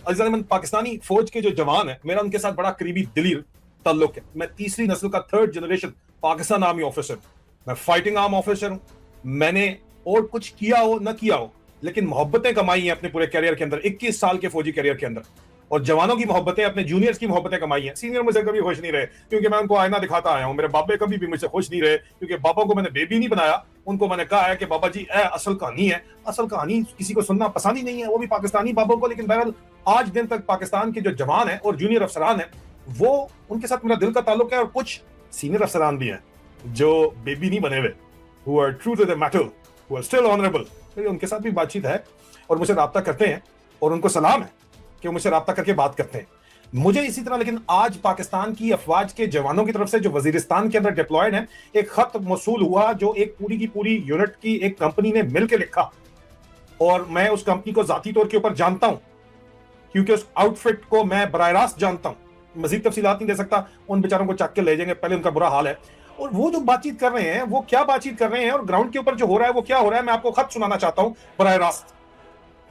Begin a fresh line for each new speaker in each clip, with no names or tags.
अजीज़ान, पाकिस्तानी फौज के जो जवान है, मेरा उनके साथ बड़ा करीबी दिली ताल्लुक है। मैं तीसरी नस्ल का third generation Pakistan army officer, मैं फाइटिंग आर्म ऑफिसर हूं। मैंने और कुछ किया हो ना किया हो, लेकिन मोहब्बतें कमाई हैं अपने पूरे करियर के अंदर, 21 साल के फौजी करियर के अंदर। और जवानों की मोहब्बतें, अपने जूनियर्स की मोहब्बतें कमाई हैं। सीनियर मुझसे कभी खुश नहीं रहे, क्योंकि मैं उनको आईना दिखाता आया हूं। मेरे बाबे कभी भी मुझसे खुश नहीं रहे, क्योंकि बाबा को मैंने बेबी नहीं बनाया। उनको मैंने कहा है कि बाबा जी, असल कहानी है। असल कहानी किसी को सुनना पसंद ही नहीं है, वो भी पाकिस्तानी बाबों को। लेकिन बहरहाल आज दिन तक पाकिस्तान के जो जवान है और जूनियर अफसरान है, वो उनके साथ मेरा दिल का ताल्लुक है। और कुछ सीनियर अफसरान भी हैं जो बेबी नहीं बने हुए, who are true to the matter, who are still honorable। तो उनके साथ भी बातचीत है और मुझसे राब्ता करते हैं, और उनको सलाम है कि वो मुझसे राब्ता करके बात करते हैं। मुझे इसी तरह, लेकिन आज पाकिस्तान की अफवाज के जवानों की तरफ से जो वजीरिस्तान के अंदर डिप्लॉयड है, एक खत मौसूल हुआ जो एक पूरी की पूरी यूनिट की एक कंपनी ने मिलकर लिखा। और मैं उस कंपनी को जाती तौर के ऊपर जानता हूं, क्योंकि उस आउटफिट को मैं बराह रास्त जानता हूं। मजीद तफसीलात नहीं दे सकता, उन बेचारों को चक के ले जाएंगे, पहले उनका बुरा हाल है। और वो जो बातचीत कर रहे हैं, वो क्या बातचीत कर रहे हैं और ग्राउंड के ऊपर जो हो रहा है वो क्या हो रहा है, मैं आपको खत सुनाना चाहता हूं बराह रास्त।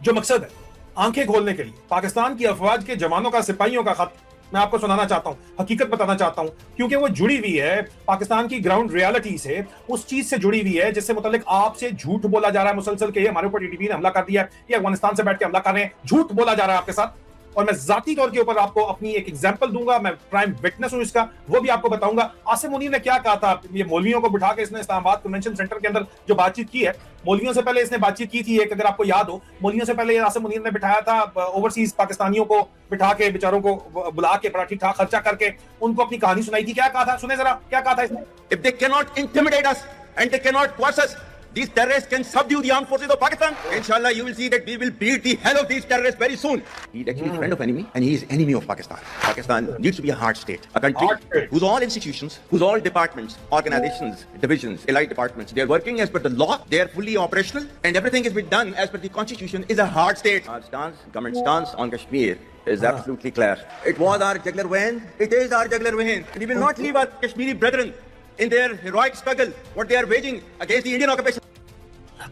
जो मकसद है आंखें खोलने के लिए, पाकिस्तान की अफवाज के जवानों का, सिपाहियों का खत मैं आपको सुनाना चाहता हूं, हकीकत बताना चाहता हूं, क्योंकि वो जुड़ी हुई है पाकिस्तान की ग्राउंड रियलिटी से, उस चीज से जुड़ी हुई है जिससे मुतालिक आपसे झूठ बोला जा रहा है मुसलसल के ये हमारे ऊपर टीटीपी ने हमला कर दिया है, ये अफगानिस्तान से बैठ के हमला कर रहे हैं, झूठ बोला जा रहा है आपके साथ। और मैं जाती तौर के ऊपर आपको अपनी एक एग्जांपल दूंगा, मैं प्राइम विटनेस हूं इसका, वो भी आपको बताऊंगा। आसिम मुनीर ने क्या कहा था, ये मौलवियों को बिठा के इसने इस्लामाबाद कन्वेंशन सेंटर के अंदर जो बातचीत की है, मौलवियों से पहले इसने बातचीत की थी एक, अगर आपको याद हो, मौलवियों से पहले आसिम मुनीर ने बिठाया था ओवरसीज पाकिस्तानियों को बिठा के, बेचारों को बुला के बड़ा ठीक ठाक खर्चा करके उनको अपनी कहानी सुनाई थी। क्या कहा था, सुने जरा क्या कहा था इसने।
If they cannot intimidate us and they cannot coerce us, these terrorists can subdue the armed forces of Pakistan. Inshallah, you will see that we will beat the hell of these terrorists very soon. He's actually a friend of enemy, and he is enemy of Pakistan. Pakistan needs to be a hard state, a country whose all institutions, whose all departments, organizations, divisions, allied departments, they are working as per the law, they are fully operational, and everything is being done as per the constitution, is a hard state. Our stance, government stance on Kashmir is absolutely clear. It was our jugular vein, it is our jugular vein. We will not leave our Kashmiri brethren in their heroic struggle, what they are waging against the Indian occupation.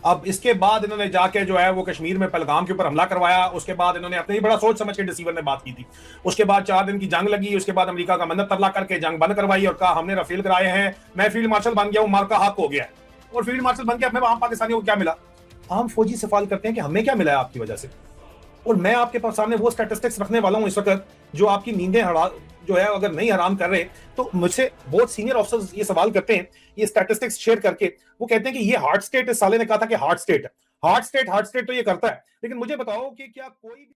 अब इसके बाद इन्होंने जाके जो है वो कश्मीर में पहलगाम के ऊपर हमला करवाया। उसके बाद इन्होंने अपने ही बड़ा सोच समझ के डिसीवर ने बात की थी। उसके बाद 4 दिन की जंग लगी, उसके बाद अमेरिका का मन्नत तरला करके जंग बंद करवाई और कहा हमने रफेल कराए हैं, मैं फील्ड मार्शल बन गया हूं, मार का हक हो गया है। और फील्ड मार्शल बन के अपने आम पाकिस्तानियों को क्या मिला। आम फौजी सवाल करते हैं कि हमें क्या मिला है आपकी वजह से। और मैं आपके पास सामने वो स्टैटिस्टिक्स रखने वाला हूं इस वक्त जो आपकी नींदें जो है अगर नहीं हराम कर रहे। तो मुझसे बहुत सीनियर ऑफिसर्स ये सवाल करते हैं, ये स्टैटिस्टिक्स शेयर करके, वो कहते हैं कि ये हार्ड स्टेट, इस साले ने कहा था कि हार्ड स्टेट है। हार्ड स्टेट तो ये करता है, लेकिन मुझे बताओ कि क्या कोई